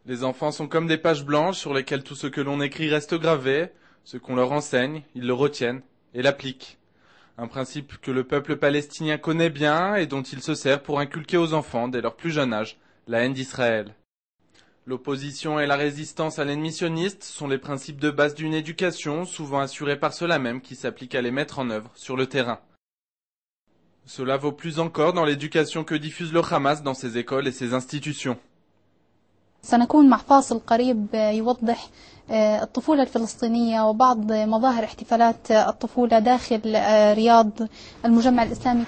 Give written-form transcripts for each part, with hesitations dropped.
Les enfants sont comme des pages blanches sur lesquelles tout ce que l'on écrit reste gravé, ce qu'on leur enseigne, ils le retiennent et l'appliquent. Un principe que le peuple palestinien connaît bien et dont il se sert pour inculquer aux enfants, dès leur plus jeune âge, la haine d'Israël. L'opposition et la résistance à l'ennemi sioniste sont les principes de base d'une éducation, souvent assurée par ceux-là même qui s'appliquent à les mettre en œuvre sur le terrain. Cela vaut plus encore dans l'éducation que diffuse le Hamas dans ses écoles et ses institutions. سنكون مع فاصل قريب يوضح الطفولة الفلسطينية وبعض مظاهر احتفالات الطفولة داخل رياض المجمع الإسلامي.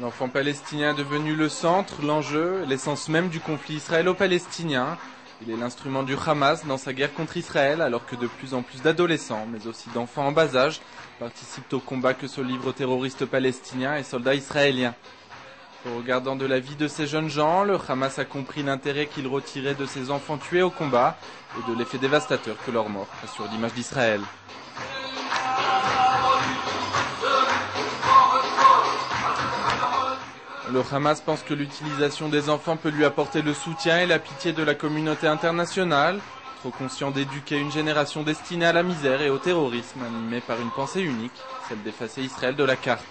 L'enfant palestinien est devenu le centre, l'enjeu, l'essence même du conflit israélo-palestinien. Il est l'instrument du Hamas dans sa guerre contre Israël, alors que de plus en plus d'adolescents, mais aussi d'enfants en bas âge, participent au combat que se livrent terroristes palestiniens et soldats israéliens. Au regardant de la vie de ces jeunes gens, le Hamas a compris l'intérêt qu'il retirait de ces enfants tués au combat et de l'effet dévastateur que leur mort a sur l'image d'Israël. Le Hamas pense que l'utilisation des enfants peut lui apporter le soutien et la pitié de la communauté internationale, trop conscient d'éduquer une génération destinée à la misère et au terrorisme, animée par une pensée unique, celle d'effacer Israël de la carte.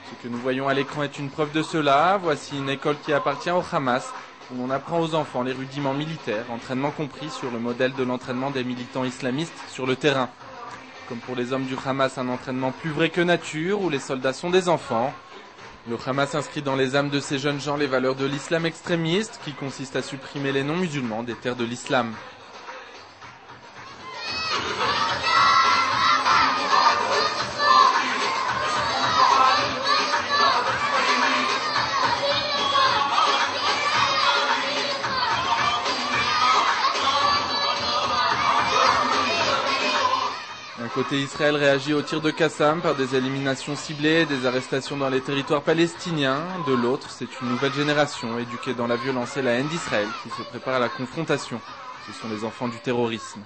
Ce que nous voyons à l'écran est une preuve de cela. Voici une école qui appartient au Hamas, où l'on apprend aux enfants les rudiments militaires, entraînement compris sur le modèle de l'entraînement des militants islamistes sur le terrain. Comme pour les hommes du Hamas, un entraînement plus vrai que nature, où les soldats sont des enfants. Le Hamas inscrit dans les âmes de ces jeunes gens les valeurs de l'islam extrémiste, qui consiste à supprimer les non-musulmans des terres de l'islam. D'un côté, Israël réagit au tir de Qassam par des éliminations ciblées et des arrestations dans les territoires palestiniens. De l'autre, c'est une nouvelle génération éduquée dans la violence et la haine d'Israël qui se prépare à la confrontation. Ce sont les enfants du terrorisme.